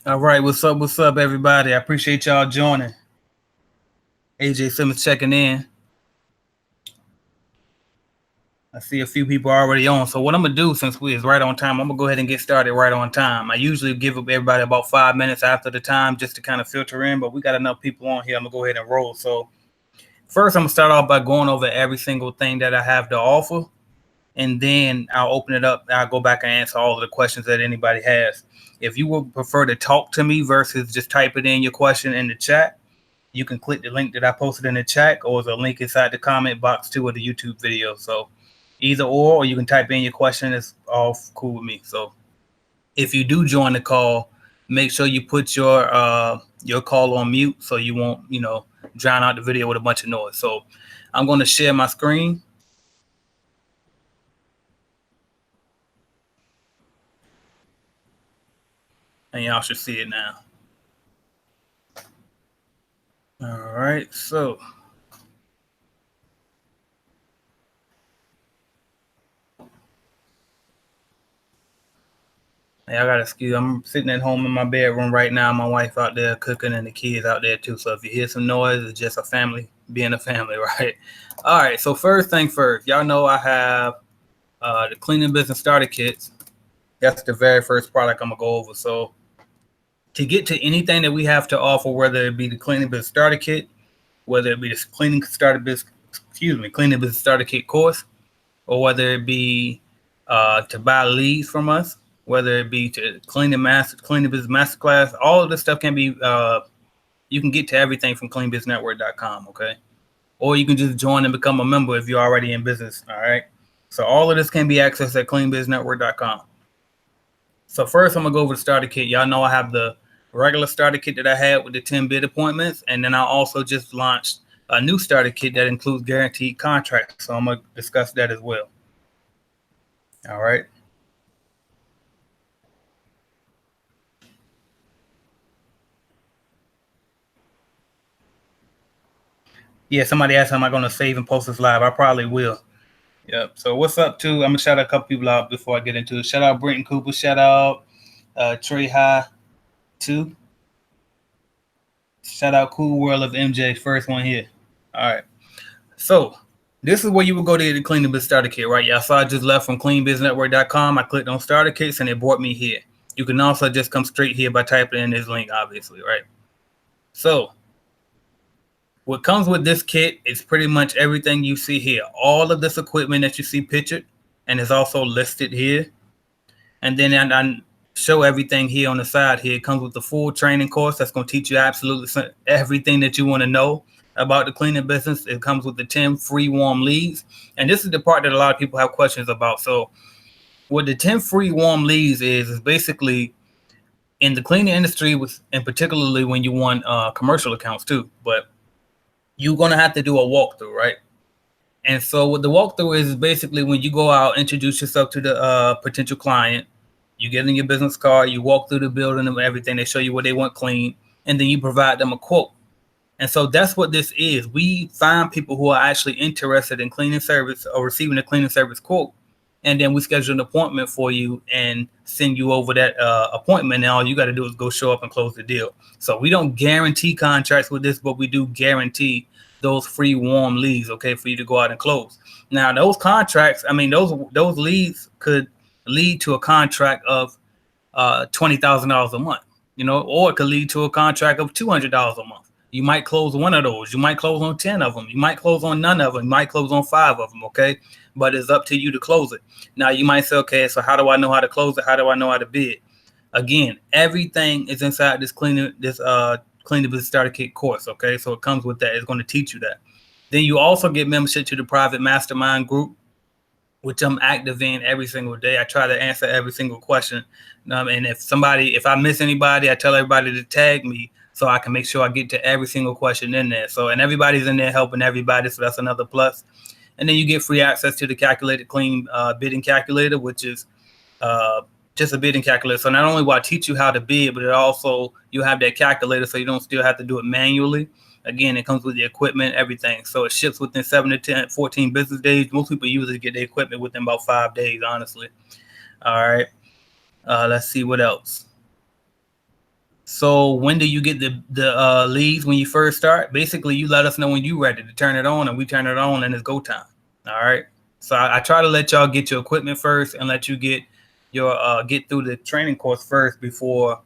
All right, what's up, everybody? I appreciate y'all joining. AJ Simmons checking in. I see a few people already on. So what I'm gonna do, since we is right on time, I'm gonna go ahead and get started right on time. I usually give everybody about 5 minutes after the time just to kind of filter in, but we got enough people on here. I'm gonna go ahead and roll. So first, I'm gonna start off by going over every single thing that I have to offer, and then I'll open it up. I'll go back and answer all of the questions that anybody has. If you would prefer to talk to me versus just type it in your question in the chat, you can click the link that I posted in the chat, or the link inside the comment box too of the YouTube video. So either or you can type in your question. It's all cool with me. So if you do join the call, make sure you put your call on mute so you won't, drown out the video with a bunch of noise. So I'm going to share my screen. And y'all should see it now. All right, so hey, I got excuse. I'm sitting at home in my bedroom right now. My wife out there cooking and the kids out there too. So if you hear some noise, it's just a family being a family, right? All right, so first thing first, y'all know I have the cleaning business starter kits. That's the very first product I'm gonna go over. So to get to anything that we have to offer, whether it be the cleaning business starter kit, whether it be the cleaning business starter kit course, or whether it be to buy leads from us, whether it be to cleaning business masterclass, all of this stuff can be. You can get to everything from cleanbusinessnetwork.com, okay? Or you can just join and become a member if you're already in business. All right. So all of this can be accessed at cleanbusinessnetwork.com. So first, I'm gonna go over the starter kit. Y'all know I have the regular starter kit that I had with the 10 bid appointments, and then I also just launched a new starter kit that includes guaranteed contracts. So I'm gonna discuss that as well. All right. Yeah, somebody asked, am I going to save and post this live? I probably will. Yep. So what's up, too? I'm going to shout out a couple people out before I get into it. Shout out Brenton Cooper. Shout out Trey High, too. Shout out Cool World of MJ. First one here. All right. So this is where you would go to get the Clean Business Starter Kit, right? Yeah, so I just left from cleanbusinessnetwork.com. I clicked on Starter Kits, and it brought me here. You can also just come straight here by typing in this link, obviously, right? So what comes with this kit is pretty much everything you see here. All of this equipment that you see pictured and is also listed here. And then I show everything here on the side here. It comes with the full training course that's going to teach you absolutely everything that you want to know about the cleaning business. It comes with the 10 free warm leads. And this is the part that a lot of people have questions about. So what the 10 free warm leads is basically in the cleaning industry, and particularly when you want commercial accounts too. But you're going to have to do a walkthrough, right? And so what the walkthrough is basically when you go out, introduce yourself to the potential client, you get in your business card, you walk through the building and everything, they show you what they want clean, and then you provide them a quote. And so that's what this is. We find people who are actually interested in cleaning service or receiving a cleaning service quote, and then we schedule an appointment for you and send you over that appointment. And all you got to do is go show up and close the deal. So we don't guarantee contracts with this, but we do guarantee those free warm leads, okay, for you to go out and close. Now, those contracts, I mean, those leads could lead to a contract of $20,000 a month, or it could lead to a contract of $200 a month. You might close one of those. You might close on 10 of them. You might close on none of them. You might close on 5 of them, okay? But it's up to you to close it. Now, you might say, okay, so how do I know how to close it? How do I know how to bid? Again, everything is inside this cleaning business starter kit course, okay? So it comes with that. It's going to teach you that. Then you also get membership to the private mastermind group, which I'm active in every single day. I try to answer every single question. And if I miss anybody, I tell everybody to tag me so I can make sure I get to every single question in there. So, and everybody's in there helping everybody. So that's another plus. And then you get free access to the calculated clean bidding calculator, which is just a bidding calculator. So not only will I teach you how to bid, but it also, you have that calculator so you don't still have to do it manually. Again, it comes with the equipment, everything. So it ships within 7 to 10, 14 business days. Most people usually get the equipment within about 5 days, honestly. All right. Let's see what else. So when do you get the leads when you first start? Basically, you let us know when you're ready to turn it on, and we turn it on, and it's go time. All right. So I try to let y'all get your equipment first, and let you get get through the training course first before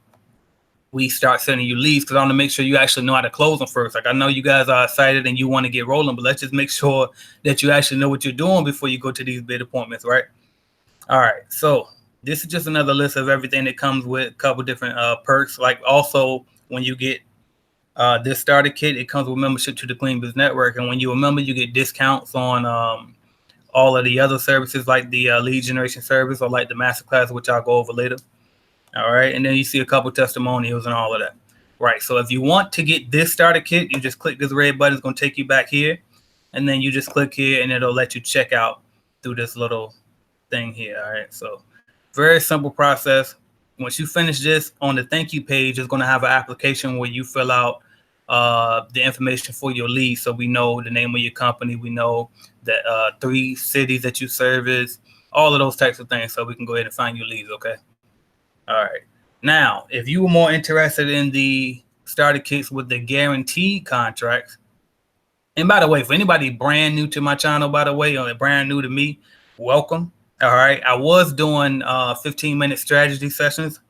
we start sending you leads, because I want to make sure you actually know how to close them first. Like, I know you guys are excited and you want to get rolling, but let's just make sure that you actually know what you're doing before you go to these bid appointments, right? All right. So this is just another list of everything that comes with a couple different perks. Like, also, when you get this starter kit, it comes with membership to the Clean Biz Network, and when you remember, you get discounts on all of the other services, like the lead generation service, or like the Masterclass, which I'll go over later. All right. And then you see a couple testimonials and all of that. Right. So if you want to get this starter kit, you just click this red button. It's going to take you back here. And then you just click here and it'll let you check out through this little thing here. All right. So very simple process. Once you finish this, on the thank you page, it's going to have an application where you fill out the information for your lead. So we know the name of your company. We know that 3 cities that you service, all of those types of things. So we can go ahead and find your leads. Okay. All right. Now, if you were more interested in the starter kits with the guaranteed contracts, and by the way, for anybody brand new to my channel, by the way, or brand new to me, welcome. All right. I was doing 15-minute strategy sessions,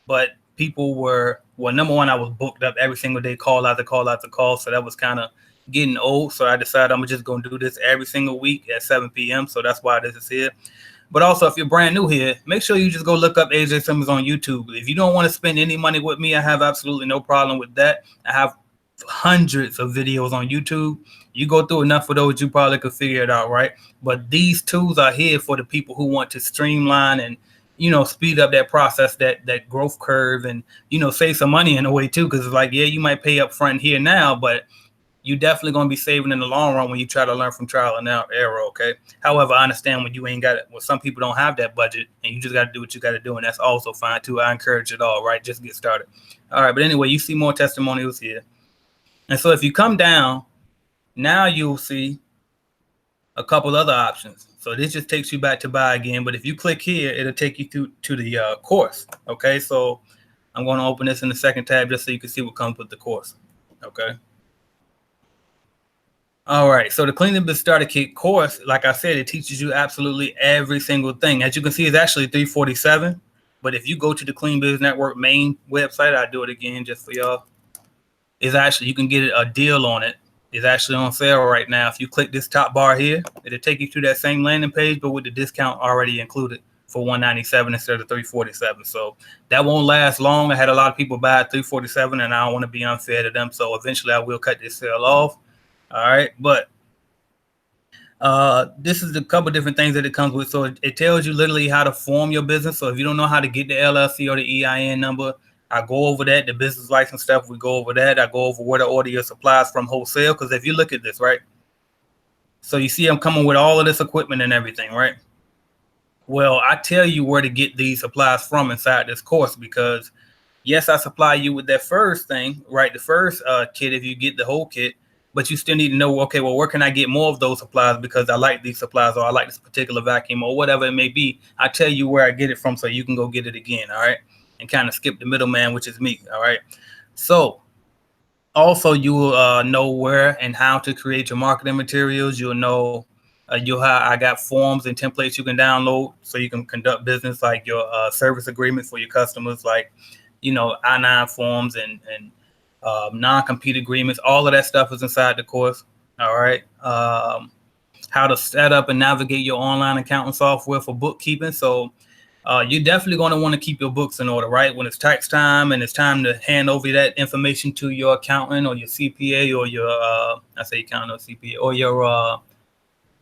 but people were, well, number one, I was booked up every single day, call after call after call. So that was kind of getting old. So I decided I'm just going to do this every single week at 7 p.m. So that's why this is here. But also, if you're brand new here, make sure you just go look up AJ Simmons on YouTube. If you don't want to spend any money with me, I have absolutely no problem with that. I have hundreds of videos on YouTube. You go through enough of those, you probably could figure it out, right? But these tools are here for the people who want to streamline and, speed up that process, that growth curve, and, save some money in a way too. Because it's like, yeah, you might pay up front here now, but you definitely going to be saving in the long run when you try to learn from trial and error. Okay. However, I understand when you ain't got it. Well, some people don't have that budget, and you just got to do what you got to do. And that's also fine too. I encourage it all, right? Just get started. All right. But anyway, you see more testimonials here. And so if you come down, now you'll see a couple other options. So this just takes you back to buy again. But if you click here, it'll take you through to the course. Okay. So I'm going to open this in the second tab just so you can see what comes with the course. Okay. All right, so the Clean Biz Starter Kit course, like I said, it teaches you absolutely every single thing. As you can see, it's actually $347. But if you go to the Clean Biz Network main website, I'll do it again just for y'all. It's actually, you can get a deal on it. It's actually on sale right now. If you click this top bar here, it'll take you to that same landing page, but with the discount already included for $197 instead of $347. So that won't last long. I had a lot of people buy at $347, and I don't want to be unfair to them. So eventually I will cut this sale off. All right, but this is a couple different things that it comes with. So it tells you literally how to form your business. So if you don't know how to get the LLC or the EIN number, I go over that. The business license stuff, we go over that. I go over where to order your supplies from wholesale. Because if you look at this, right? So you see I'm coming with all of this equipment and everything, right? Well, I tell you where to get these supplies from inside this course, because yes, I supply you with that first thing, right? The first kit, if you get the whole kit. But you still need to know, okay, well, where can I get more of those supplies because I like these supplies, or I like this particular vacuum, or whatever it may be. I tell you where I get it from so you can go get it again, all right? And kind of skip the middleman, which is me, all right? So also you will know where and how to create your marketing materials. You'll know I got forms and templates you can download so you can conduct business, like your service agreements for your customers, like, I-9 forms and non-compete agreements. All of that stuff is inside the course. All right. How to set up and navigate your online accounting software for bookkeeping. So you're definitely going to want to keep your books in order, right? When it's tax time and it's time to hand over that information to your accountant or your CPA or your I say accountant or CPA or your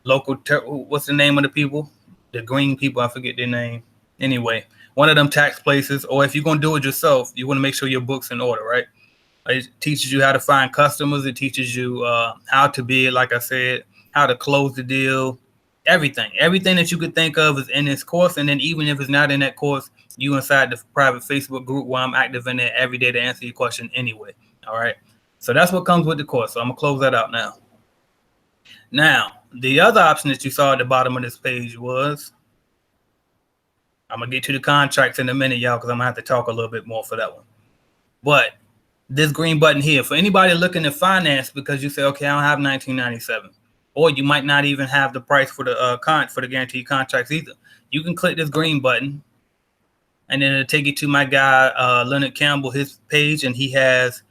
local what's the name of the people? The green people, I forget their name. Anyway, one of them tax places, or if you're going to do it yourself, you want to make sure your book's in order, right? It teaches you how to find customers. It teaches you how to bid, like I said, how to close the deal, everything that you could think of is in this course. And then even if it's not in that course, you inside the private Facebook group where I'm active in there every day to answer your question anyway. All right. So that's what comes with the course. So I'm going to close that out now. Now, the other option that you saw at the bottom of this page was, I'm going to get to the contracts in a minute, y'all, because I'm going to have to talk a little bit more for that one. But this green button here, for anybody looking to finance because you say, okay, I don't have 1997, or you might not even have the price for the guaranteed contracts either. You can click this green button, and then it'll take you to my guy Leonard Campbell, his page, and he has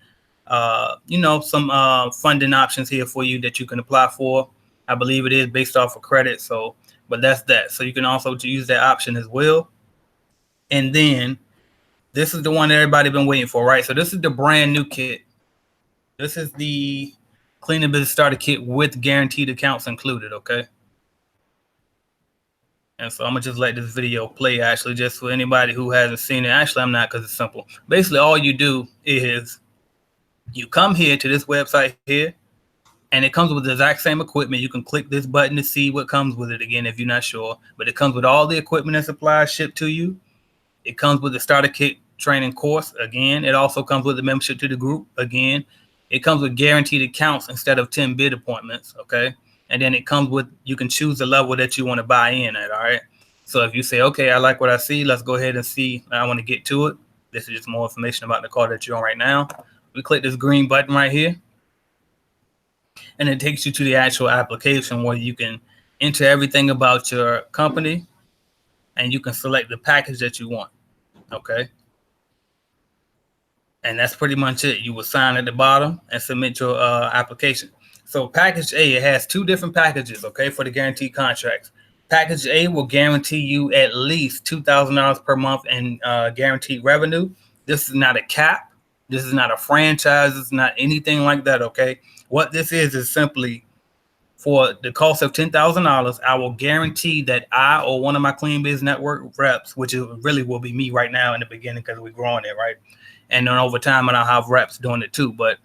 some funding options here for you that you can apply for. I believe it is based off of credit, so but that's that. So you can also use that option as well. And then this is the one that everybody been waiting for, right? So this is the brand new kit. This is the Cleaning Business Starter Kit with guaranteed accounts included, okay? And so I'm going to just let this video play, actually, just for anybody who hasn't seen it. Actually, I'm not, because it's simple. Basically, all you do is you come here to this website here, and it comes with the exact same equipment. You can click this button to see what comes with it again if you're not sure. But it comes with all the equipment and supplies shipped to you. It comes with the Starter Kit training course, again. It also comes with the membership to the group, again. It comes with guaranteed accounts instead of 10 bid appointments, okay? And then it comes with, you can choose the level that you want to buy in at, all right? So if you say, okay, I like what I see, let's go ahead and see, I want to get to it. This is just more information about the car that you're on right now. We click this green button right here, and it takes you to the actual application where you can enter everything about your company, and you can select the package that you want, okay? And that's pretty much it. You will sign at the bottom and submit your application. So package A, it has two different packages, okay, for the guaranteed contracts. Package A will guarantee you at least $2,000 per month in guaranteed revenue. This is not a cap. This is not a franchise. It's not anything like that, okay? What this is simply for the cost of $10,000, I will guarantee that I or one of my Clean Biz Network reps, which really will be me right now in the beginning because we're growing it, right? And then over time, and I'll have reps doing it too. But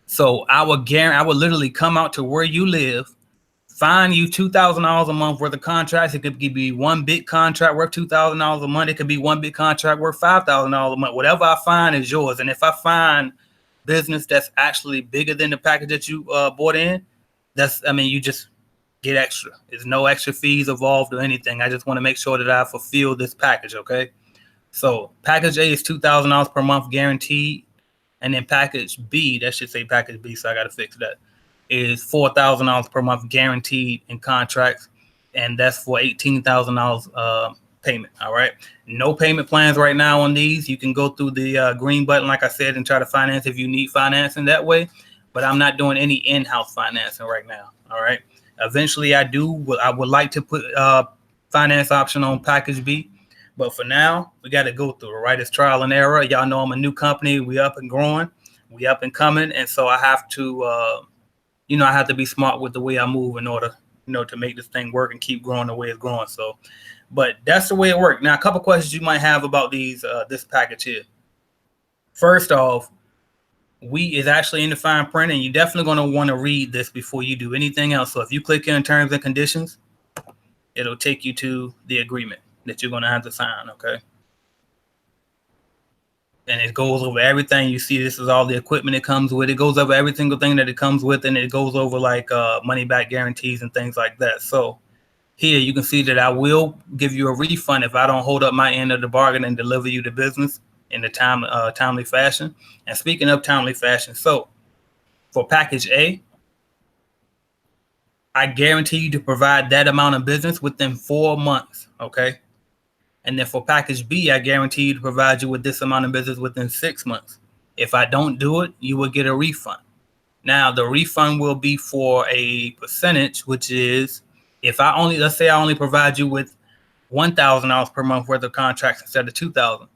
so I would literally come out to where you live, find you $2,000 a month worth of contracts. It could be one big contract worth $2,000 a month. It could be one big contract worth $5,000 a month. Whatever I find is yours. And if I find business that's actually bigger than the package that you bought in, you just get extra. There's no extra fees involved or anything. I just want to make sure that I fulfill this package, okay? So package A is $2,000 per month guaranteed. And then package B, that should say package B, so I got to fix that, is $4,000 per month guaranteed in contracts. And that's for $18,000 payment, all right? No payment plans right now on these. You can go through the green button, like I said, and try to finance if you need financing that way. But I'm not doing any in-house financing right now, all right? Eventually, I would like to put finance option on package B. But for now, we got to go through it, right? It's trial and error. Y'all know I'm a new company. We up and growing. We up and coming. And so I have to, I have to be smart with the way I move in order, to make this thing work and keep growing the way it's growing. So, but that's the way it works. Now, a couple questions you might have about this package here. First off, is actually in the fine print, and you're definitely going to want to read this before you do anything else. So if you click in terms and conditions, it'll take you to the agreement that you're going to have to sign, okay? And it goes over everything. You see, this is all the equipment it comes with. It goes over every single thing that it comes with, and it goes over like money back guarantees and things like that. So here you can see that I will give you a refund if I don't hold up my end of the bargain and deliver you the business in the timely fashion. And speaking of timely fashion, so for package A, I guarantee you to provide that amount of business within 4 months, okay? And then for package B, I guarantee you to provide you with this amount of business within 6 months. If I don't do it, you will get a refund. Now, the refund will be for a percentage, which is let's say I only provide you with $1,000 per month worth of contracts instead of $2,000.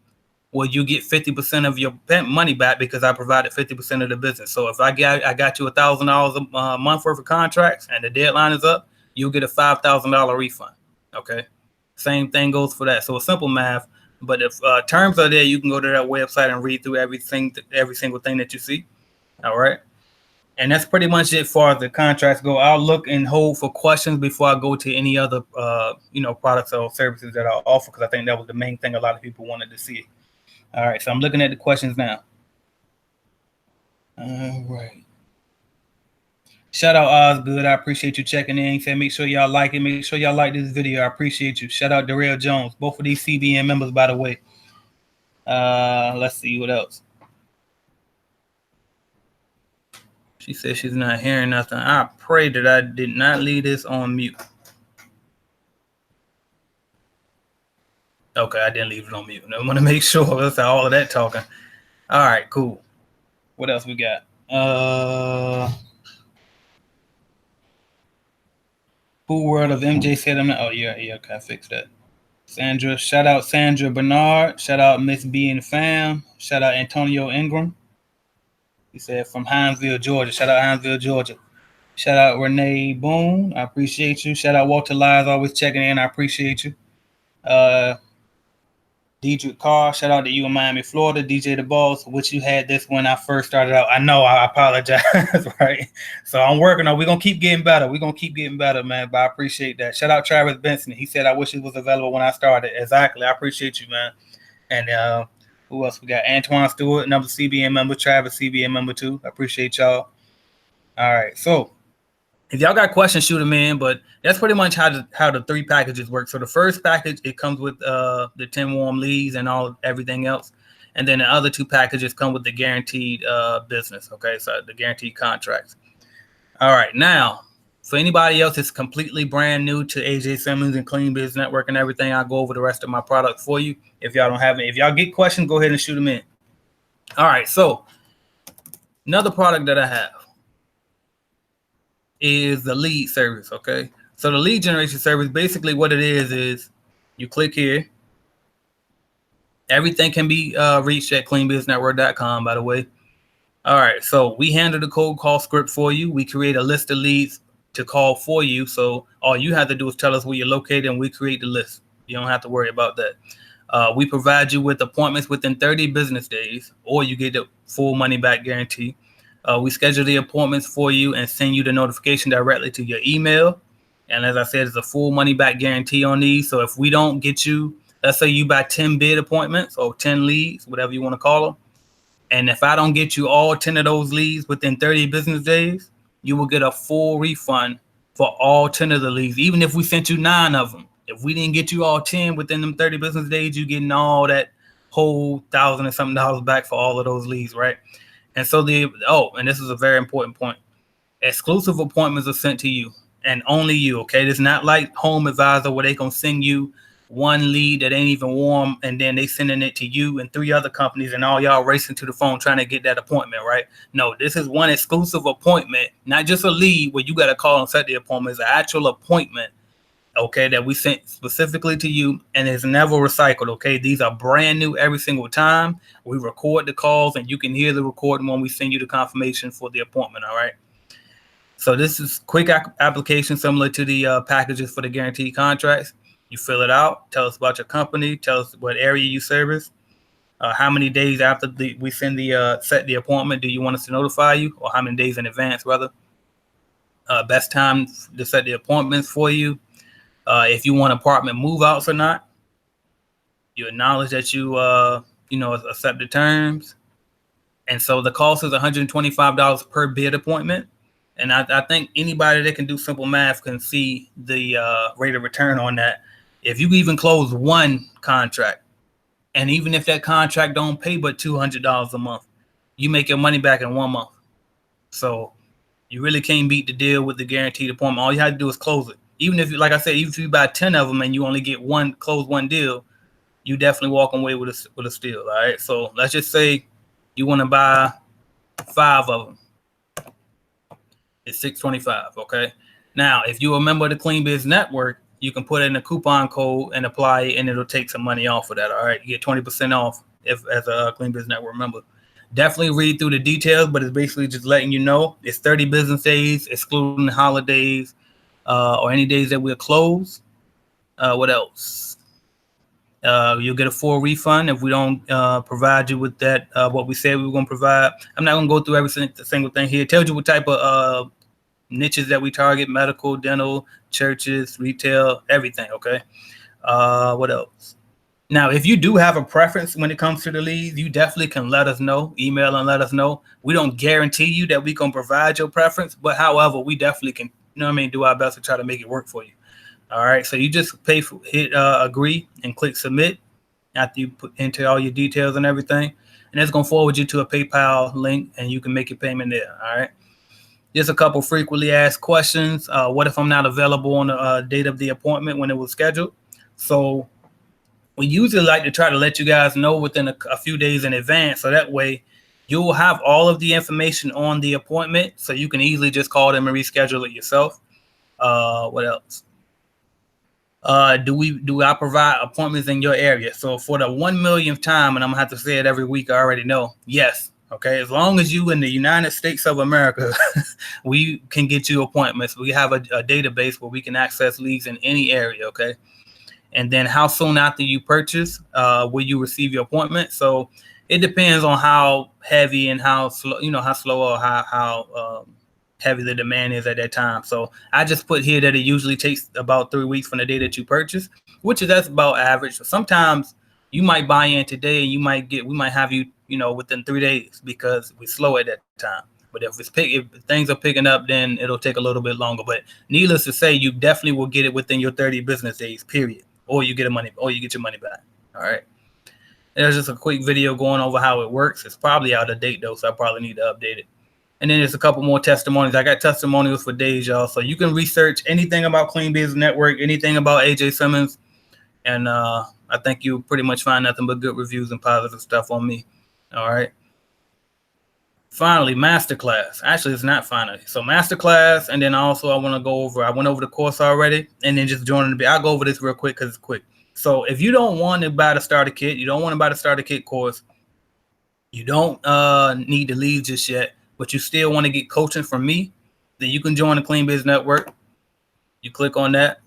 Well, you get 50% of your money back because I provided 50% of the business. So if I got you $1,000 a month worth of contracts and the deadline is up, you'll get a $5,000 refund. Okay. Same thing goes for that. So it's simple math. But if terms are there, you can go to that website and read through every single thing that you see. All right. And that's pretty much it for the contracts go. I'll look and hold for questions before I go to any other, products or services that I'll offer, because I think that was the main thing a lot of people wanted to see. All right, so I'm looking at the questions now. All right. Shout out Osgood. I appreciate you checking in. He said, make sure y'all like it. Make sure y'all like this video. I appreciate you. Shout out Darrell Jones. Both of these CBN members, by the way. Let's see what else. She says she's not hearing nothing. I pray that I did not leave this on mute. Okay, I didn't leave it on mute. I want to make sure that's all of that talking. All right, cool. What else we got? Who World of MJ said I'm not. Oh, yeah, okay, I fixed that. Sandra, shout out Sandra Bernard. Shout out Miss B and Fam. Shout out Antonio Ingram. He said from Hinesville, Georgia. Shout out Hinesville, Georgia. Shout out Renee Boone. I appreciate you. Shout out Walter Lyles, always checking in. I appreciate you. Deidre Carr, shout out to you in Miami, Florida. DJ The Boss, which you had this when I first started out. I know, I apologize, right? So I'm working on. We're gonna keep getting better. We're gonna keep getting better, man. But I appreciate that. Shout out Travis Benson. He said I wish it was available when I started. Exactly. I appreciate you, man. And who else we got? Antoine Stewart, another CBN member. Travis, CBN member too. I appreciate y'all. All right, so if y'all got questions, shoot them in. But that's pretty much how the 3 packages work. So the first package, it comes with the 10 warm leads and everything else. And then the other 2 packages come with the guaranteed business. Okay, so the guaranteed contracts. All right, now for anybody else that's completely brand new to AJ Simmons and Clean Biz Network and everything, I'll go over the rest of my product for you. If y'all don't have it, if y'all get questions, go ahead and shoot them in. All right, so another product that I have is the lead service. Okay, so the lead generation service, basically what it is you click here. Everything can be reached at cleanbiznetwork.com, by the way. All right, so we handle the cold call script for you. We create a list of leads to call for you. So all you have to do is tell us where you're located and we create the list. You don't have to worry about that. We provide you with appointments within 30 business days, or you get the full money back guarantee. We schedule the appointments for you and send you the notification directly to your email. And as I said, it's a full money back guarantee on these. So if we don't get you, let's say you buy 10 bid appointments or 10 leads, whatever you want to call them. And if I don't get you all 10 of those leads within 30 business days, you will get a full refund for all 10 of the leads, even if we sent you 9 of them. If we didn't get you all 10 within them 30 business days, you're getting all that whole $1,000 and something back for all of those leads, right? And so and this is a very important point. Exclusive appointments are sent to you and only you, okay? It's not like Home Advisor where they gonna send you one lead that ain't even warm and then they sending it to you and 3 other companies and all y'all racing to the phone trying to get that appointment, right? No, this is one exclusive appointment, not just a lead where you got to call and set the appointment. It's an actual appointment, okay, that we sent specifically to you and it's never recycled, okay? These are brand new every single time. We record the calls and you can hear the recording when we send you the confirmation for the appointment, all right? So this is quick application similar to the packages for the guaranteed contracts. You fill it out, tell us about your company, tell us what area you service, how many days after we send set the appointment do you want us to notify you, or how many days in advance, rather. Best time to set the appointments for you. If you want apartment move outs or not. You acknowledge that you accept the terms. And so the cost is $125 per bid appointment. And I think anybody that can do simple math can see the rate of return on that. If you even close one contract, and even if that contract don't pay but $200 a month, you make your money back in 1 month. So you really can't beat the deal with the guaranteed appointment. All you have to do is close it. Even if, like I said, even if you buy 10 of them and you only get close one deal, you definitely walk away with a steal. All right. So let's just say you want to buy 5 of them. It's $625. Okay. Now, if you're a member of the Clean Biz Network, you can put in a coupon code and apply it, and it'll take some money off of that. All right. You get 20% off as a Clean Biz Network member. Definitely read through the details, but it's basically just letting you know it's 30 business days, excluding holidays or any days that we're closed. What else? You'll get a full refund if we don't provide you with that, what we said we were going to provide. I'm not going to go through every single thing here. It tells you what type of niches that we target: medical, dental, churches, retail, everything, okay? What else? Now, if you do have a preference when it comes to the leads, you definitely can let us know, email and let us know. We don't guarantee you that we can provide your preference, but however, we definitely can, do our best to try to make it work for you. All right, so you just hit agree and click submit after you enter all your details and everything, and it's going to forward you to a PayPal link, and you can make your payment there. All right. Just a couple frequently asked questions. What if I'm not available on the date of the appointment when it was scheduled? So we usually like to try to let you guys know within a few days in advance, so that way you'll have all of the information on the appointment, so you can easily just call them and reschedule it yourself. What else? Do I provide appointments in your area? So for the 1 millionth time, and I'm gonna have to say it every week, I already know. Yes. Okay. As long as you in the United States of America, we can get you appointments. We have a database where we can access leads in any area. Okay. And then how soon after you purchase will you receive your appointment? So it depends on how heavy and how slow, how slow or how heavy the demand is at that time. So I just put here that it usually takes about 3 weeks from the day that you purchase, that's about average. So sometimes you might buy in today and we might have you, within 3 days because we're slow at that time. But if things are picking up, then it'll take a little bit longer. But needless to say, you definitely will get it within your 30 business days, period. Or you get your money back. All right. There's just a quick video going over how it works. It's probably out of date though, so I probably need to update it. And then there's a couple more testimonies. I got testimonials for days, y'all. So you can research anything about Clean Business Network, anything about AJ Simmons, and I think you'll pretty much find nothing but good reviews and positive stuff on me. All right. Finally, Masterclass. Actually, it's not finally. So Masterclass, and then also I went over the course already, and then just joining I'll go over this real quick because it's quick. So if you don't want to buy the starter kit, you don't want to buy the starter kit course, you don't need to leave just yet, but you still want to get coaching from me, then you can join the Clean Biz Network. You click on that,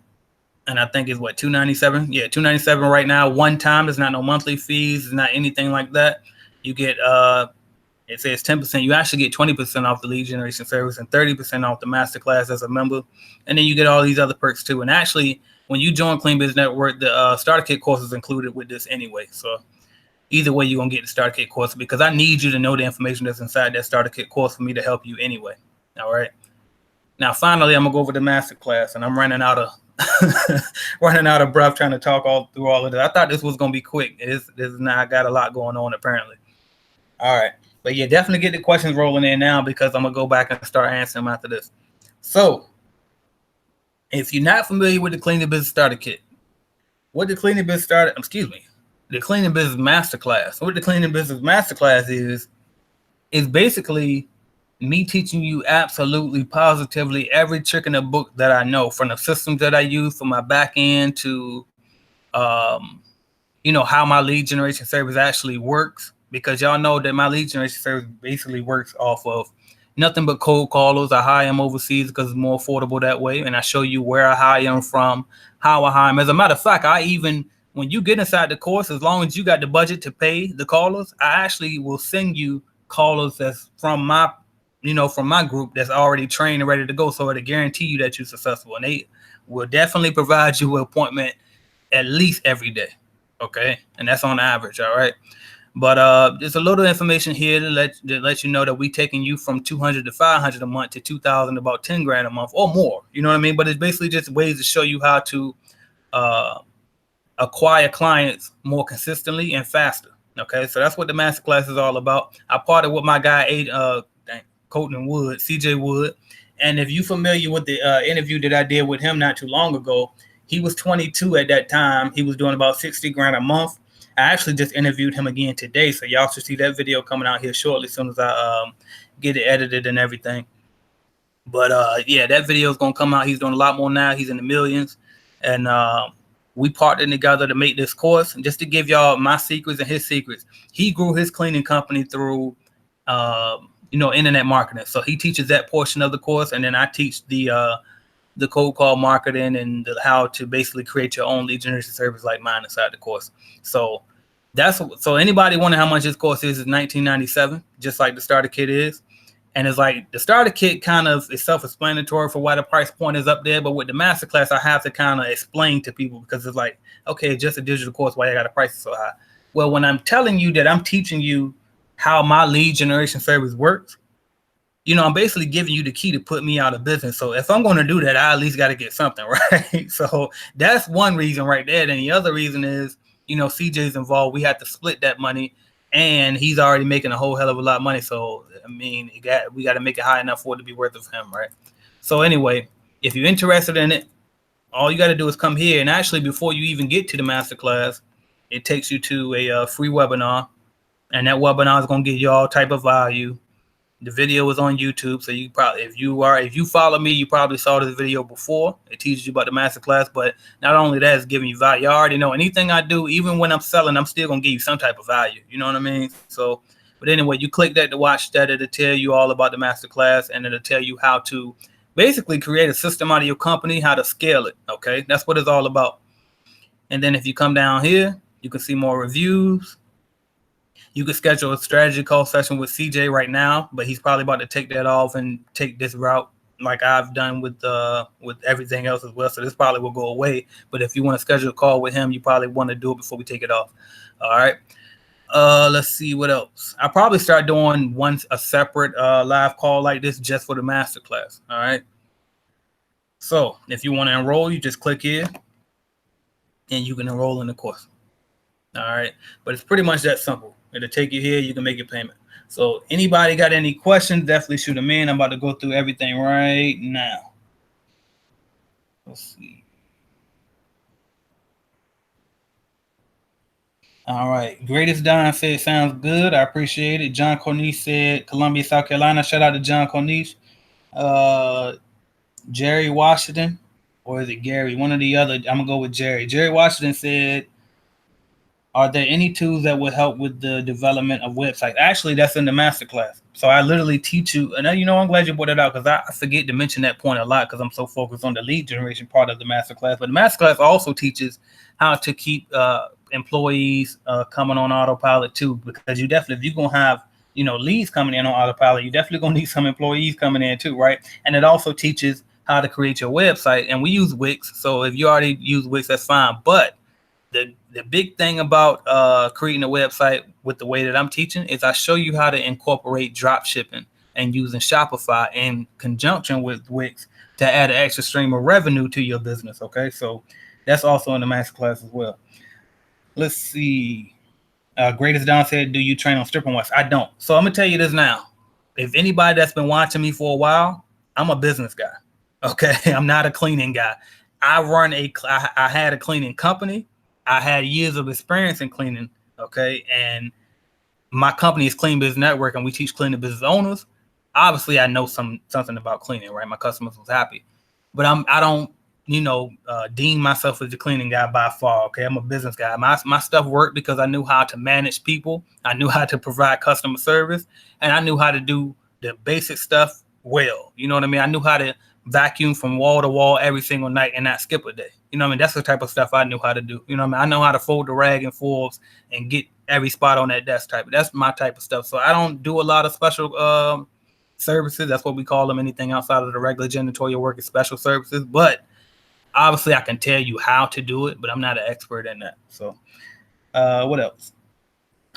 and I think it's what, $297? Yeah, $297 right now. One time. There's not no monthly fees. It's not anything like that. You get it says 10%. You actually get 20% off the lead generation service and 30% off the masterclass as a member. And then you get all these other perks too. And actually, when you join Clean Biz Network, the starter kit course is included with this anyway. So either way, you're going to get the starter kit course because I need you to know the information that's inside that starter kit course for me to help you anyway. All right. Now, finally, I'm going to go over the masterclass, and I'm running out of breath trying to talk through all of this. I thought this was going to be quick. This is now, I got a lot going on apparently. All right. But yeah, definitely get the questions rolling in now because I'm going to go back and start answering them after this. So if you're not familiar with the Cleaning Business Starter Kit, the Cleaning Business Masterclass, what the Cleaning Business Masterclass is basically me teaching you absolutely positively every trick in the book that I know, from the systems that I use for my back end to, how my lead generation service actually works. Because y'all know that my lead generation service basically works off of nothing but cold callers. I hire them overseas because it's more affordable that way. And I show you where I hire them from, how I hire them. As a matter of fact, when you get inside the course, as long as you got the budget to pay the callers, I actually will send you callers that's from my group that's already trained and ready to go. So it'll guarantee you that you're successful. And they will definitely provide you an appointment at least every day. Okay. And that's on average. All right. But there's a little information here to let you know that we taking you from $200 to $500 a month to $2,000 to about $10,000 a month or more. You know what I mean? But it's basically just ways to show you how to acquire clients more consistently and faster. Okay, so that's what the masterclass is all about. I partnered with my guy, CJ Wood. And if you're familiar with the interview that I did with him not too long ago, he was 22 at that time. He was doing about $60,000 a month. I actually just interviewed him again today, so y'all should see that video coming out here shortly as soon as I get it edited and everything. But yeah, that video is going to come out. He's doing a lot more now. He's in the millions. And we partnered together to make this course. And just to give y'all my secrets and his secrets, he grew his cleaning company through, internet marketing. So he teaches that portion of the course. And then I teach the cold call marketing and how to basically create your own lead generation service like mine inside the course. So anybody wondering how much this course is $1997, just like the starter kit is. And it's like the starter kit kind of is self-explanatory for why the price point is up there. But with the masterclass, I have to kind of explain to people because it's like, okay, just a digital course, why I got to price it so high? Well, when I'm telling you that I'm teaching you how my lead generation service works, I'm basically giving you the key to put me out of business. So if I'm going to do that, I at least got to get something, right? So that's one reason right there. And the other reason is, CJ's involved. We had to split that money. and he's already making a whole hell of a lot of money. So I mean, we got to make it high enough for it to be worth it for him, right? So anyway, if you're interested in it, all you got to do is come here. And actually, before you even get to the masterclass, it takes you to a free webinar, and that webinar is going to give you all type of value. The video is on YouTube, so you probably, if you follow me, you probably saw this video before. It teaches you about the masterclass, but not only that, it's giving you value. You already know anything I do, even when I'm selling, I'm still gonna give you some type of value. You know what I mean? So, but anyway, you click that to watch that. It'll tell you all about the masterclass, and it'll tell you how to basically create a system out of your company, how to scale it. Okay, that's what it's all about. And then if you come down here, you can see more reviews. You could schedule a strategy call session with CJ right now, but he's probably about to take that off and take this route like I've done with everything else as well. So this probably will go away. But if you want to schedule a call with him, you probably want to do it before we take it off. All right. Let's see what else. I'll probably start doing a separate live call like this just for the masterclass. All right. So if you want to enroll, you just click here and you can enroll in the course. All right. But it's pretty much that simple. It'll take you here. You can make your payment. So anybody got any questions, definitely shoot them in. I'm about to go through everything right now. Let's see. All right. Greatest Don said, sounds good. I appreciate it. John Corniche said, Columbia, South Carolina. Shout out to John Corniche. Jerry Washington, or is it Gary? One or the other. I'm going to go with Jerry. Jerry Washington said, are there any tools that would help with the development of websites? Actually, that's in the masterclass. So I literally teach you, and I'm glad you brought it out because I forget to mention that point a lot because I'm so focused on the lead generation part of the masterclass. But the masterclass also teaches how to keep employees coming on autopilot too, because you definitely, if you're going to have, leads coming in on autopilot, you definitely going to need some employees coming in too, right? And it also teaches how to create your website. And we use Wix. So if you already use Wix, that's fine. But the big thing about creating a website with the way that I'm teaching is I show you how to incorporate drop shipping and using Shopify in conjunction with Wix to add an extra stream of revenue to your business. Okay, so that's also in the masterclass as well. Let's see. Greatest Don said, do you train on stripping wax? I don't. So I'm gonna tell you this now. If anybody that's been watching me for a while, I'm a business guy. Okay, I'm not a cleaning guy. I had a cleaning company. I had years of experience in cleaning, okay? And my company is Clean Business Network, and we teach cleaning business owners. Obviously, I know something about cleaning, right? My customers was happy. But I don't, deem myself as the cleaning guy by far, okay? I'm a business guy. My stuff worked because I knew how to manage people. I knew how to provide customer service, and I knew how to do the basic stuff well. You know what I mean? I knew how to vacuum from wall to wall every single night and not skip a day. You know what I mean? That's the type of stuff I knew how to do. You know what I mean? I know how to fold the rag and foils and get every spot on that desk type. That's my type of stuff. So I don't do a lot of special services. That's what we call them. Anything outside of the regular janitorial work is special services. But obviously I can tell you how to do it, but I'm not an expert in that. So what else?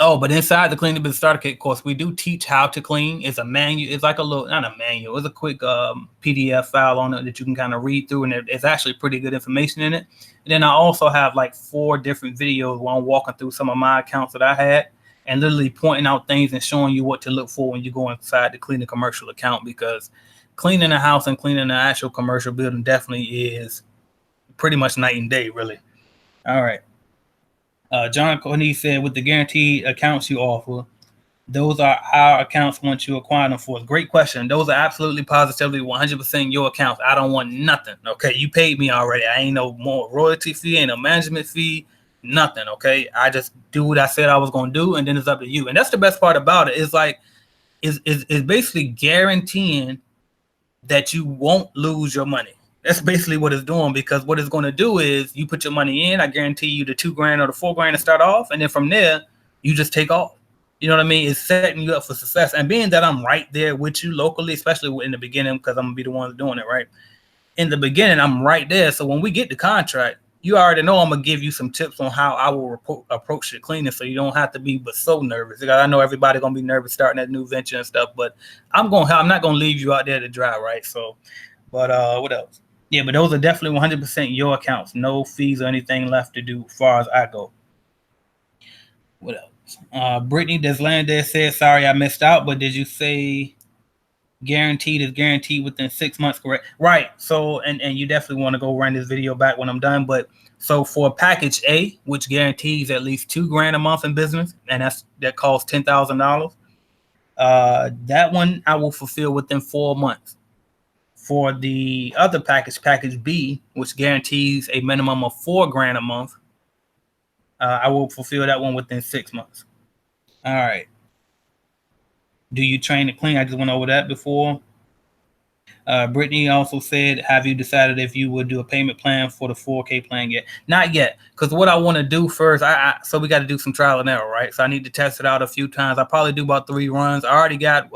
Oh, but inside the Cleaning Business Starter Kit course, we do teach how to clean. It's a manual. It's like not a manual. It's a quick PDF file on it that you can kind of read through, and it's actually pretty good information in it. And then I also have like 4 different videos where I'm walking through some of my accounts that I had and literally pointing out things and showing you what to look for when you go inside to clean a commercial account, because cleaning a house and cleaning an actual commercial building definitely is pretty much night and day, really. All right. John Corney said, with the guaranteed accounts you offer, those are our accounts once you acquire them for us. Great question. Those are absolutely positively 100% your accounts. I don't want nothing. Okay. You paid me already. I ain't no more royalty fee, ain't no management fee, nothing. Okay. I just do what I said I was going to do, and then it's up to you. And that's the best part about it. It's like, it's basically guaranteeing that you won't lose your money. That's basically what it's doing, because what it's going to do is you put your money in. I guarantee you the $2,000 or the $4,000 to start off. And then from there, you just take off. You know what I mean? It's setting you up for success. And being that I'm right there with you locally, especially in the beginning, because I'm going to be the one doing it, right? In the beginning, I'm right there. So when we get the contract, you already know I'm going to give you some tips on how I will approach the cleaning, so you don't have to be so nervous. Because I know everybody's going to be nervous starting that new venture and stuff, but I'm not going to leave you out there to dry, right? So, but what else? Yeah, but those are definitely 100% your accounts. No fees or anything left to do as far as I go. What else? Brittany Deslandez said, sorry I missed out, but did you say guaranteed is guaranteed within 6 months, correct? Right. So, and you definitely want to go run this video back when I'm done. But so for package A, which guarantees at least $2,000 a month in business, and that costs $10,000. That one I will fulfill within 4 months. For the other package B, which guarantees a minimum of $4,000 a month, I will fulfill that one within 6 months. All right. Do you train to clean? I just went over that before. Brittany also said, have you decided if you would do a payment plan for the 4K plan yet? Not yet, because what I want to do first, so we got to do some trial and error, right? So I need to test it out a few times. I probably do about 3 runs. I already got,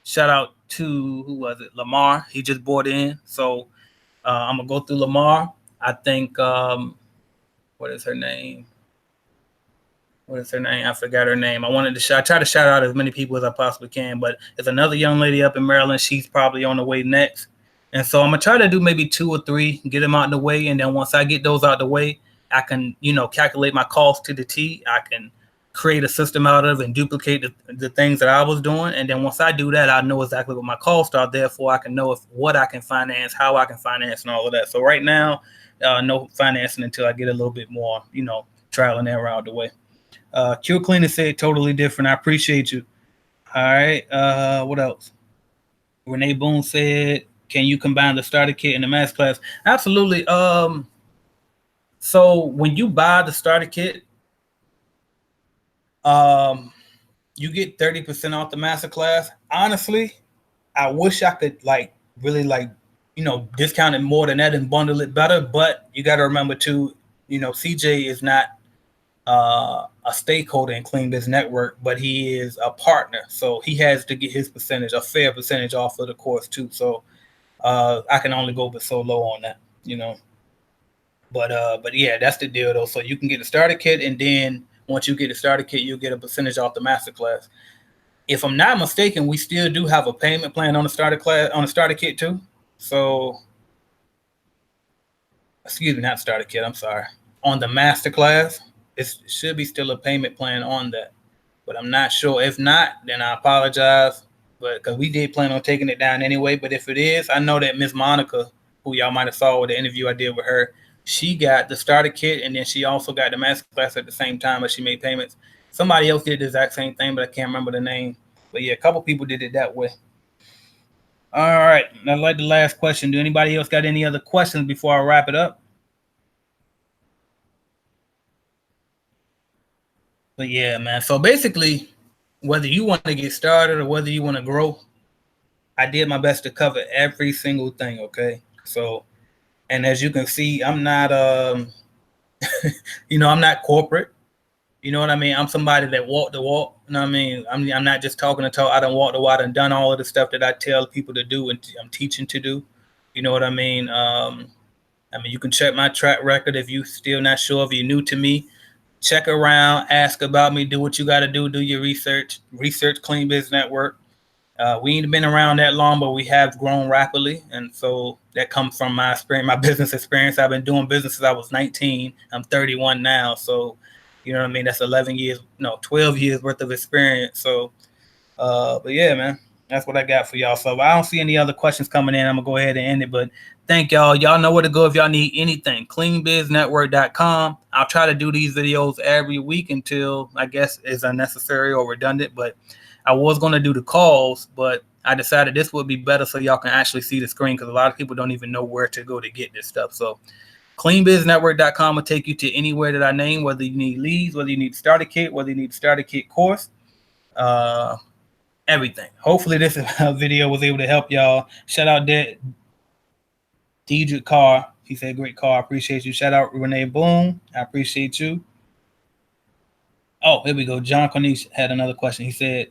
shout out to, who was it? Lamar. He just bought in. So I'm going to go through Lamar. I think, what is her name? I forgot her name. I try to shout out as many people as I possibly can, but there's another young lady up in Maryland. She's probably on the way next. And so I'm going to try to do maybe 2 or 3, get them out of the way. And then once I get those out of the way, I can, calculate my cost to the T. I can create a system out of and duplicate the things that I was doing. And then once I do that, I know exactly what my costs are. Therefore, I can know what I can finance, how I can finance, and all of that. So right now, no financing until I get a little bit more, trial and error out of the way. Q Cleaner said totally different. I appreciate you. All right. What else? Renee Boone said, can you combine the starter kit and the Masterclass? Absolutely. So when you buy the starter kit, you get 30% off the Masterclass. Honestly, I wish I could really discount it more than that and bundle it better. But you got to remember too, CJ is not a stakeholder in Clean Biz Network, but he is a partner, so he has to get his percentage, a fair percentage off of the course too. So I can only go but so low on that, But yeah, that's the deal though. So you can get the starter kit, and then once you get the starter kit, you'll get a percentage off the Masterclass. If I'm not mistaken, we still do have a payment plan on the starter kit too. So, excuse me, not starter kit. I'm sorry. On the Masterclass. It should be still a payment plan on that, but I'm not sure. If not, then I apologize. But because we did plan on taking it down anyway. But if it is, I know that Miss Monica, who y'all might have saw with the interview I did with her, she got the starter kit, and then she also got the Masterclass at the same time as she made payments. Somebody else did the exact same thing, but I can't remember the name. But yeah, a couple people did it that way. All right, I'd like the last question. Do anybody else got any other questions before I wrap it up? But yeah, man. So basically, whether you want to get started or whether you want to grow, I did my best to cover every single thing. Okay. So, and as you can see, I'm not, I'm not corporate. You know what I mean? I'm somebody that walked the walk. You know what I mean? I'm not just talking to talk. I done walked the walk and done all of the stuff that I tell people to do and I'm teaching to do. You know what I mean? You can check my track record if you still not sure, if you're new to me. Check around, ask about me, do what you got to do your research Clean Biz Network. We ain't been around that long, but we have grown rapidly. And so that comes from my experience, my business experience. I've been doing business since I was 19. I'm 31 now. So, you know what I mean? That's 12 years worth of experience. So, but yeah, man, that's what I got for y'all. So if I don't see any other questions coming in, I'm going to go ahead and end it. But thank y'all. Y'all know where to go if y'all need anything. CleanBizNetwork.com. I'll try to do these videos every week until I guess it's unnecessary or redundant. But I was going to do the calls, but I decided this would be better so y'all can actually see the screen, because a lot of people don't even know where to go to get this stuff. So CleanBizNetwork.com will take you to anywhere that I name, whether you need leads, whether you need starter kit, whether you need starter kit course, everything. Hopefully this video was able to help y'all. Shout out Deidre Carr. He said, great call. I appreciate you. Shout out Renee Boone. I appreciate you. Oh, here we go. John Cornish had another question. He said,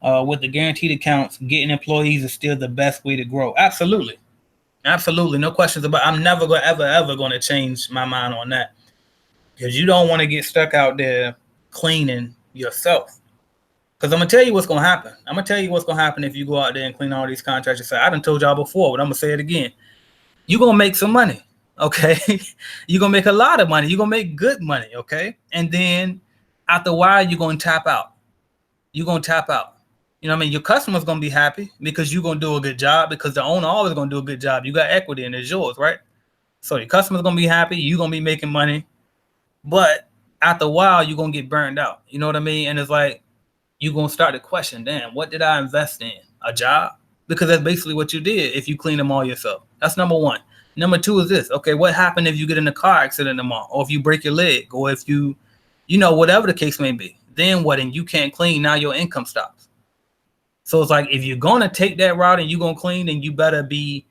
with the guaranteed accounts, getting employees is still the best way to grow. Absolutely. Absolutely. No questions about it. I'm never going to ever going to change my mind on that, because you don't want to get stuck out there cleaning yourself. Because I'm going to tell you what's going to happen. I'm going to tell you what's going to happen if you go out there and clean all these contracts yourself. I done told y'all before, but I'm going to say it again. You're going to make some money, okay? You're going to make a lot of money. You're going to make good money, okay? And then after a while, you're going to tap out. You're going to tap out. You know what I mean? Your customer's going to be happy because you're going to do a good job, because the owner always going to do a good job. You got equity and it's yours, right? So your customer's going to be happy. You're going to be making money. But after a while, you're going to get burned out. You know what I mean? And it's like, you're going to start to question, damn, what did I invest in? A job? Because that's basically what you did if you clean them all yourself. That's number one. Number two is this. Okay, what happened if you get in a car accident tomorrow, or if you break your leg, or if you whatever the case may be? Then what? And you can't clean. Now your income stops. So it's like, if you're going to take that route and you're going to clean, then you better be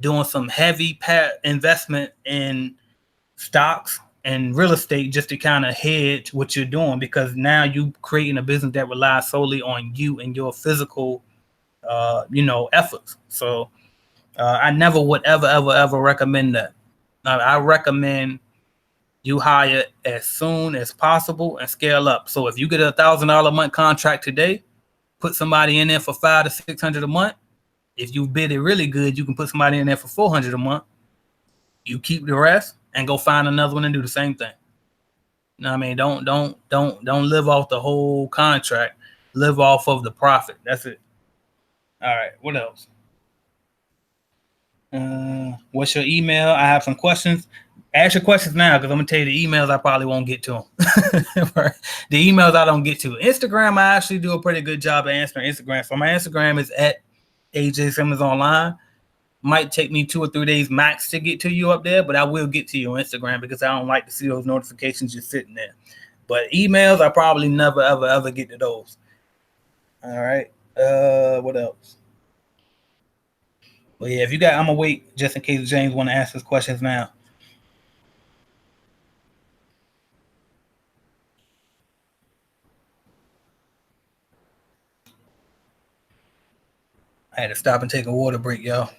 doing some heavy investment in stocks and real estate just to kind of hedge what you're doing, because now you creating a business that relies solely on you and your physical efforts. So I never would ever recommend that. I recommend you hire as soon as possible and scale up. So if you get $1,000 a month contract today, put somebody in there for $500 to $600 a month. If you bid it really good, you can put somebody in there for $400 a month. You keep the rest and go find another one and do the same thing. You know what I mean? Don't live off the whole contract. Live off of the profit. That's it. All right. What else? What's your email? I have some questions. Ask your questions now, because I'm gonna tell you the emails I probably won't get to them. The emails I don't get to. Instagram, I actually do a pretty good job of answering Instagram. So my Instagram is at AJ Simmons Online. Might take me 2 or 3 days max to get to you up there, but I will get to you on Instagram, because I don't like to see those notifications just sitting there. But emails, I probably never ever get to those. All right. What else? Well, yeah, if you got, I'm gonna wait just in case James want to ask his questions now. I had to stop and take a water break, y'all.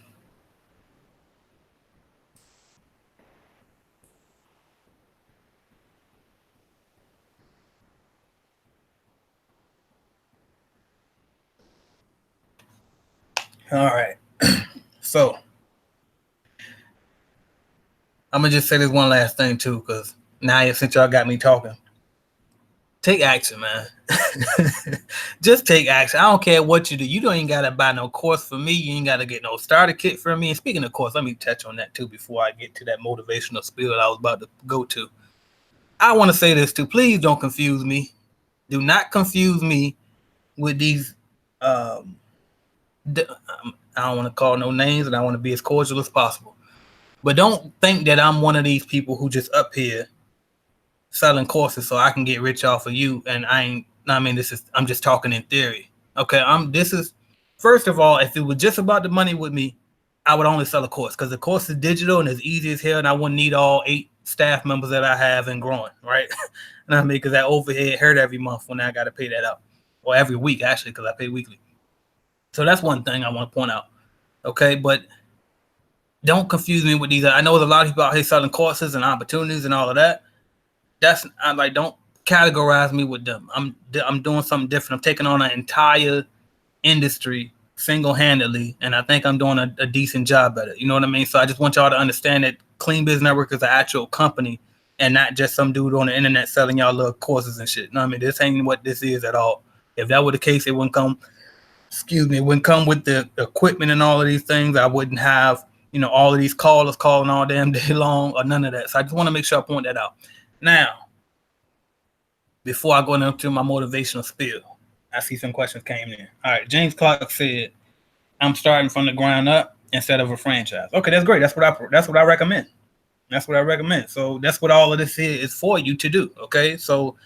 All right. So I'm gonna just say this one last thing too, because now since y'all got me talking, take action, man. Just take action. I don't care what you do. You don't even gotta buy no course for me. You ain't gotta get no starter kit from me. And speaking of course, let me touch on that too before I get to that motivational spiel that I was about to go to. I want to say this too. Please don't confuse me. Do not confuse me with these. I don't want to call no names, and I want to be as cordial as possible. But don't think that I'm one of these people who just up here selling courses so I can get rich off of you. And I'm just talking in theory. Okay, first of all, if it was just about the money with me, I would only sell a course, because the course is digital and it's easy as hell, and I wouldn't need all 8 staff members that I have and growing, right? And I mean, because that overhead hurt every month when I got to pay that out, or every week actually, because I pay weekly. So that's one thing I want to point out. Okay, but don't confuse me with these. I know there's a lot of people out here selling courses and opportunities and all of that. I'm like, don't categorize me with them. I'm doing something different. I'm taking on an entire industry single-handedly, and I think I'm doing a decent job at it. You know what I mean? So I just want y'all to understand that Clean Biz Network is an actual company and not just some dude on the internet selling y'all little courses and shit. You know what I mean? This ain't what this is at all. If that were the case, it wouldn't come with the equipment and all of these things. I wouldn't have, all of these callers calling all damn day long or none of that. So I just want to make sure I point that out. Now, before I go into my motivational spiel, I see some questions came in. All right, James Clark said, "I'm starting from the ground up instead of a franchise." Okay, that's great. That's what I recommend. That's what I recommend. So that's what all of this is for you to do. Okay, so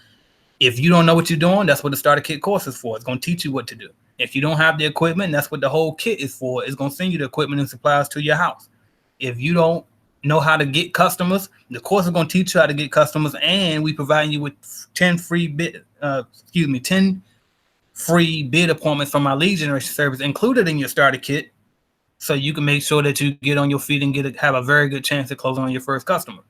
if you don't know what you're doing, that's what the starter kit course is for. It's going to teach you what to do. If you don't have the equipment, that's what the whole kit is for. It's going to send you the equipment and supplies to your house. If you don't know how to get customers, the course is going to teach you how to get customers, and we provide you with 10 free bid appointments from our lead generation service included in your starter kit, so you can make sure that you get on your feet and have a very good chance of closing on your first customer.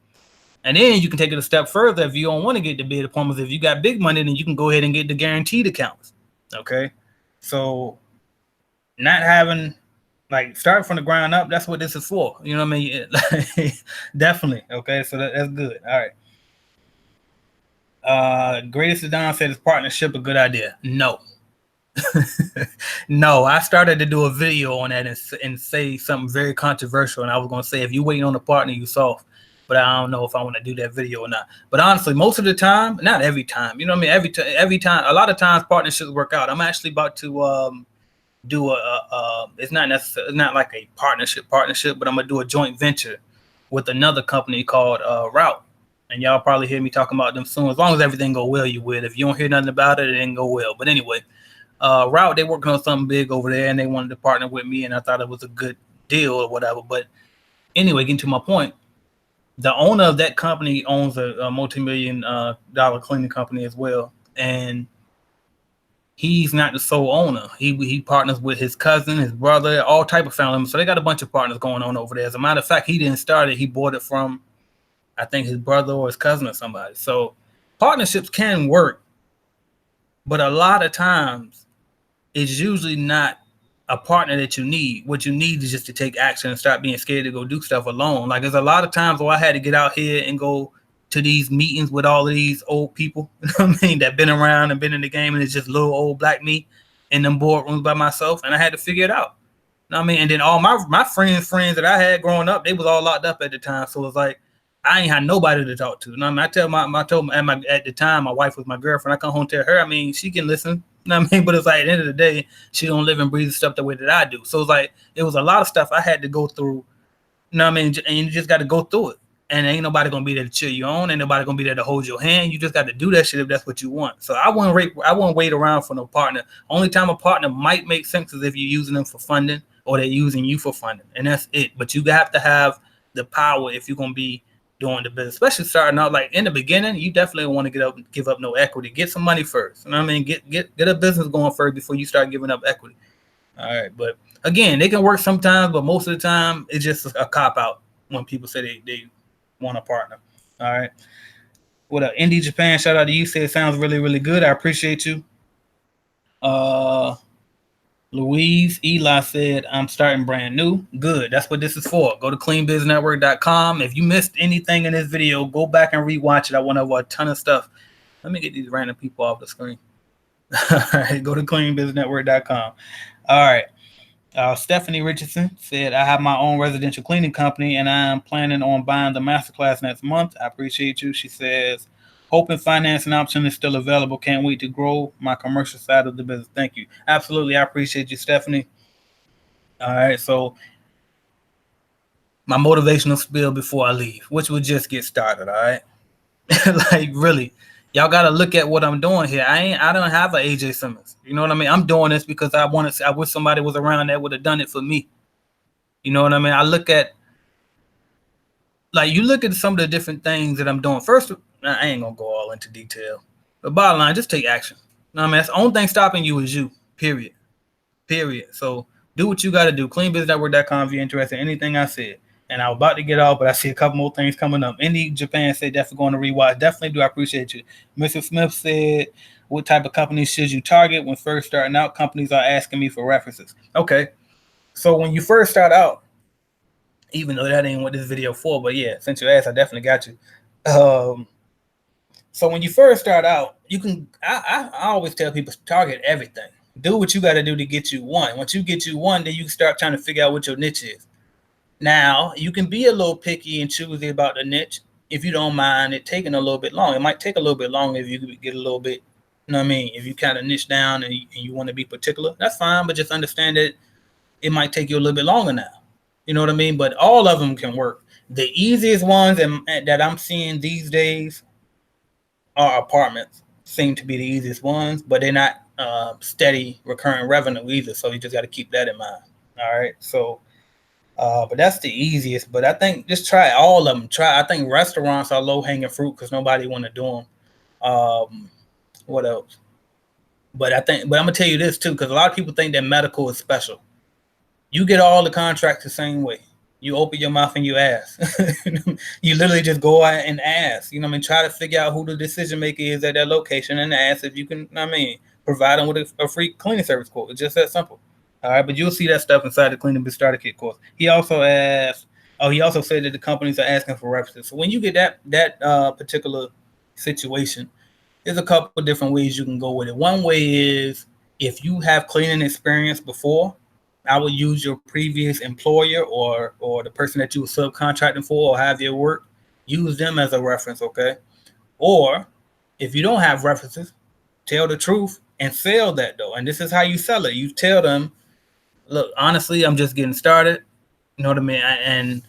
And then you can take it a step further. If you don't want to get the bid appointments, if you got big money, then you can go ahead and get the guaranteed accounts. Okay, so not having starting from the ground up, that's what this is for. You know what I mean? Definitely. Okay, so that's good. All right. Greatest Don said, is partnership a good idea? No. No, I started to do a video on that and say something very controversial, and I was going to say, if you waiting on a partner, you soft. But I don't know if I want to do that video or not. But honestly, most of the time, not every time, you know what I mean? Every time, a lot of times partnerships work out. I'm actually about to do it's not necessarily, it's not like a partnership, but I'm gonna do a joint venture with another company called Route. And y'all probably hear me talking about them soon. As long as everything go well, you will. If you don't hear nothing about it, it didn't go well. But anyway, Route, they working on something big over there, and they wanted to partner with me, and I thought it was a good deal or whatever. But anyway, getting to my point, the owner of that company owns a multi-million dollar cleaning company as well, and he's not the sole owner. He partners with his cousin, his brother, all type of family members. So they got a bunch of partners going on over there. As a matter of fact, he didn't start it. He bought it from, I think, his brother or his cousin or somebody. So partnerships can work, but a lot of times it's usually not a partner that you need. What you need is just to take action and stop being scared to go do stuff alone. Like, there's a lot of times where I had to get out here and go to these meetings with all of these old people, you know what I mean, that been around and been in the game, and it's just little old black me in them boardrooms by myself, and I had to figure it out. You know what I mean? And then all my friends that I had growing up, they was all locked up at the time, so it was like I ain't had nobody to talk to. You know what I mean? I told at the time my wife was my girlfriend. I come home to her. I mean, she can listen. You know what I mean? But it's like at the end of the day, she don't live and breathe stuff the way that I do. So it's like it was a lot of stuff I had to go through. You know what I mean? And you just got to go through it. And ain't nobody gonna be there to cheer you on. Ain't nobody gonna be there to hold your hand. You just got to do that shit if that's what you want. So I wouldn't wait around for no partner. Only time a partner might make sense is if you're using them for funding or they're using you for funding, and that's it. But you have to have the power if you're gonna be doing the business, especially starting out. Like in the beginning, you definitely want to give up no equity. Get some money first. You know what I mean? Get a business going first before you start giving up equity. All right, but again, they can work sometimes, but most of the time it's just a cop out when people say they want a partner. All right. What up? Indy Japan, shout out to you. Say it sounds really, really good. I appreciate you. Louise Eli said, I'm starting brand new. Good. That's what this is for. Go to cleanbiznetwork.com. If you missed anything in this video, go back and rewatch it. I went over a ton of stuff. Let me get these random people off the screen. All right. Go to cleanbiznetwork.com. All right. Stephanie Richardson said, I have my own residential cleaning company and I'm planning on buying the Masterclass next month. I appreciate you. She says, hoping financing option is still available. Can't wait to grow my commercial side of the business. Thank you. Absolutely. I appreciate you, Stephanie. All right. So my motivational spiel before I leave, which will just get started. All right. Like, really, y'all got to look at what I'm doing here. I don't have an AJ Simmons. You know what I mean? I'm doing this because I wish somebody was around that would have done it for me. You know what I mean? I look at, like, you look at some of the different things that I'm doing. First, I ain't going to go all into detail. But bottom line, just take action. You know what I mean? That's the only thing stopping you is you, period. So do what you got to do. Cleanbiznetwork.com if you're interested in anything I said. And I was about to get off, but I see a couple more things coming up. Indy Japan said definitely going to rewatch. Definitely do. I appreciate you. Mr. Smith said, what type of companies should you target when first starting out? Companies are asking me for references. Okay. So when you first start out, even though that ain't what this video for, but yeah, since you asked, I definitely got you. So when you first start out, you can, I always tell people target everything. Do what you got to do to get you one. Once you get you one, then you can start trying to figure out what your niche is. Now, you can be a little picky and choosy about the niche if you don't mind it taking a little bit long. It might take a little bit longer if you get a little bit, you know what I mean? If you kind of niche down and you want to be particular, that's fine. But just understand that it might take you a little bit longer now. You know what I mean? But all of them can work. The easiest ones that I'm seeing these days are apartments. Seem to be the easiest ones, but they're not steady recurring revenue either. So you just got to keep that in mind. All right. So, but that's the easiest. But I think just try all of them. I think restaurants are low hanging fruit because nobody want to do them. What else? But I'm gonna tell you this too, because a lot of people think that medical is special. You get all the contracts the same way. You open your mouth and you ask. You literally just go out and ask. You know what I mean? Try to figure out who the decision maker is at that location and ask if you can, you know what I mean, provide them with a free cleaning service quote. It's just that simple. All right, but you'll see that stuff inside the Cleaning Biz Starter Kit course. He also said that the companies are asking for references. So when you get that particular situation, There's a couple different ways you can go with it. One way is if you have cleaning experience before, I would use your previous employer or the person that you were subcontracting for or have your work, use them as a reference, okay? Or if you don't have references, tell the truth and sell that though. And this is how you sell it. You tell them, look, honestly, I'm just getting started. You know what I mean?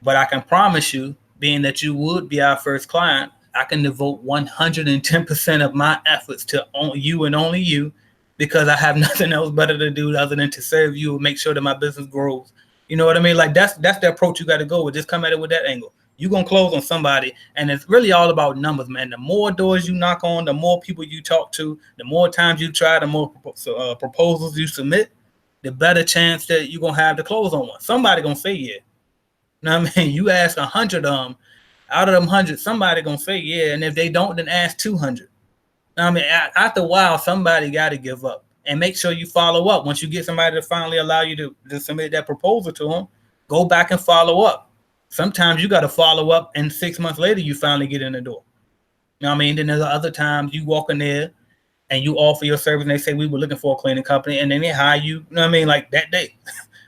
But I can promise you, being that you would be our first client, I can devote 110% of my efforts to you and only you, because I have nothing else better to do other than to serve you and make sure that my business grows. You know what I mean? Like that's the approach you got to go with. Just come at it with that angle. You're gonna close on somebody, and it's really all about numbers, man. The more doors you knock on, the more people you talk to, the more times you try, the more proposals you submit, the better chance that you're gonna have to close on one. Somebody gonna say yeah. You know what I mean? You ask 100 of them, out of them 100, somebody gonna say yeah, and if they don't, then ask 200. I mean, after a while, somebody got to give up, and make sure you follow up. Once you get somebody to finally allow you to submit that proposal to them, go back and follow up. Sometimes you got to follow up, and 6 months later, you finally get in the door. You know what I mean? Then there's other times you walk in there and you offer your service, and they say we were looking for a cleaning company, and then they hire you. You know what I mean? Like that day.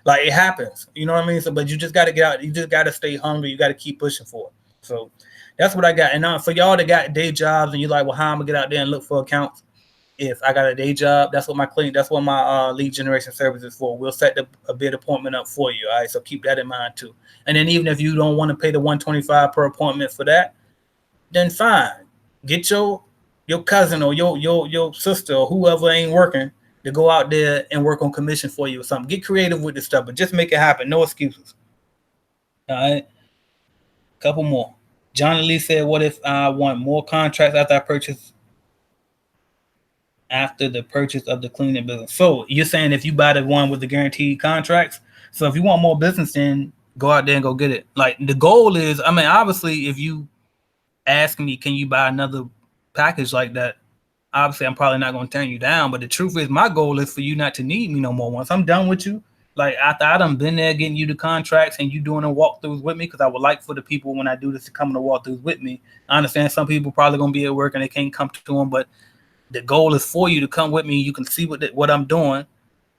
Like it happens, you know what I mean? So, but you just got to get out. You just got to stay hungry. You got to keep pushing for it. So that's what I got. And for y'all that got day jobs and you're like, well, how am I gonna get out there and look for accounts? If I got a day job, that's what my lead generation service is for. We'll set a bid appointment up for you. All right. So keep that in mind too. And then even if you don't want to pay the $125 per appointment for that, then fine. Get your cousin or your sister or whoever ain't working to go out there and work on commission for you or something. Get creative with this stuff, but just make it happen. No excuses. All right. Couple more. Johnny Lee said, what if I want more contracts after the purchase of the cleaning business? So you're saying if you buy the one with the guaranteed contracts, so if you want more business, then go out there and go get it. Like the goal is, I mean, obviously, if you ask me, can you buy another package like that? Obviously, I'm probably not going to turn you down. But the truth is, my goal is for you not to need me no more. Once I'm done with you, like after I done been there getting you the contracts and you doing the walkthroughs with me, because I would like for the people when I do this to come to walkthroughs with me. I understand some people probably going to be at work and they can't come to them, but the goal is for you to come with me. You can see what I'm doing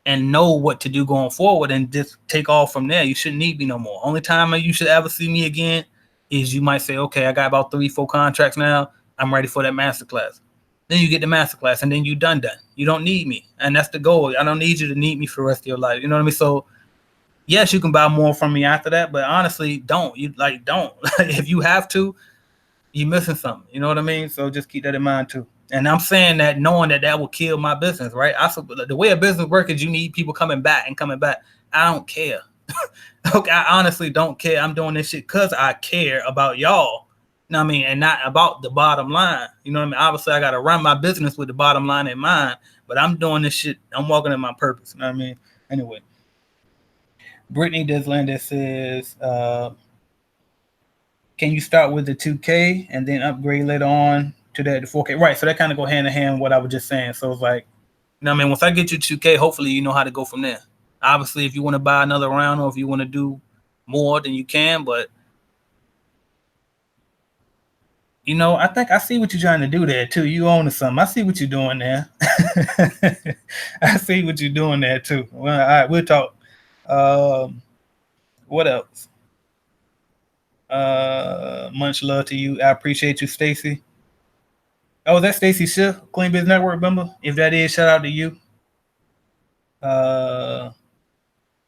and know what to do going forward and just take off from there. You shouldn't need me no more. Only time you should ever see me again is you might say, okay, I got about 3-4 contracts now. I'm ready for that masterclass. Then you get the masterclass and then you done. You don't need me. And that's the goal. I don't need you to need me for the rest of your life. You know what I mean? So yes, you can buy more from me after that, but honestly, don't. Don't. If you have to, you're missing something. You know what I mean? So just keep that in mind too. And I'm saying that knowing that will kill my business, right? The way a business works is you need people coming back. I don't care. Okay, I honestly don't care. I'm doing this shit because I care about y'all. You know what I mean? And not about the bottom line. You know what I mean? Obviously, I got to run my business with the bottom line in mind, but I'm doing this shit. I'm walking in my purpose. You know what I mean? Anyway, Brittany Deslander says, can you start with the 2K and then upgrade later on to the 4K? Right. So that kind of go hand in hand with what I was just saying. So it's like, you know what I mean? Once I get you 2K, hopefully you know how to go from there. Obviously, if you want to buy another round or if you want to do more, then you can. But, you know, I think I see what you're trying to do there, too. You own something. I see what you're doing there. I see what you're doing there, too. Well, all right, we'll talk. What else? Much love to you. I appreciate you, Stacy. Oh, that's Stacy Schiff, Clean Biz Network member. If that is, shout out to you.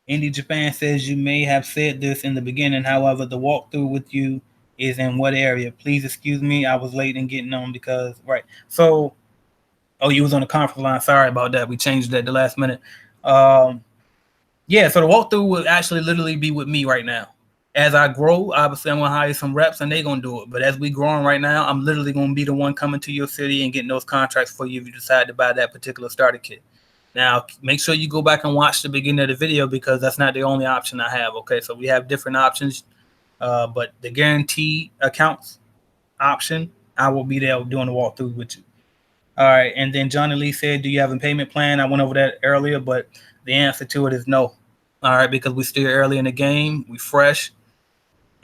Indy Japan says you may have said this in the beginning. However, the walkthrough with you is in what area? Please excuse me. I was late in getting on because right. So, you was on the conference line. Sorry about that. We changed that the last minute. Yeah. So the walkthrough will actually literally be with me right now. As I grow, obviously I'm gonna hire some reps and they're gonna do it. But as we growing right now, I'm literally gonna be the one coming to your city and getting those contracts for you if you decide to buy that particular starter kit. Now, make sure you go back and watch the beginning of the video because that's not the only option I have. Okay, so we have different options, but the guaranteed accounts option, I will be there doing the walkthrough with you. All right, and then Johnny Lee said, do you have a payment plan? I went over that earlier, but the answer to it is no. All right, because we're still early in the game, we fresh,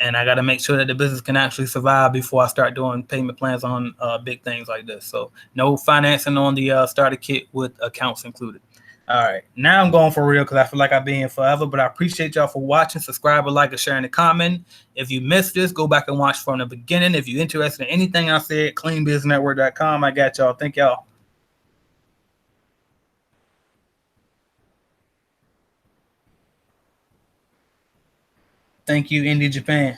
and I got to make sure that the business can actually survive before I start doing payment plans on big things like this. So no financing on the starter kit with accounts included. All right, now I'm going for real because I feel like I've been here forever, but I appreciate y'all for watching. Subscribe, like, and sharing, and comment. If you missed this, go back and watch from the beginning. If you're interested in anything I said, cleanbusinessnetwork.com. I got y'all. Thank y'all. Thank you, Indy Japan.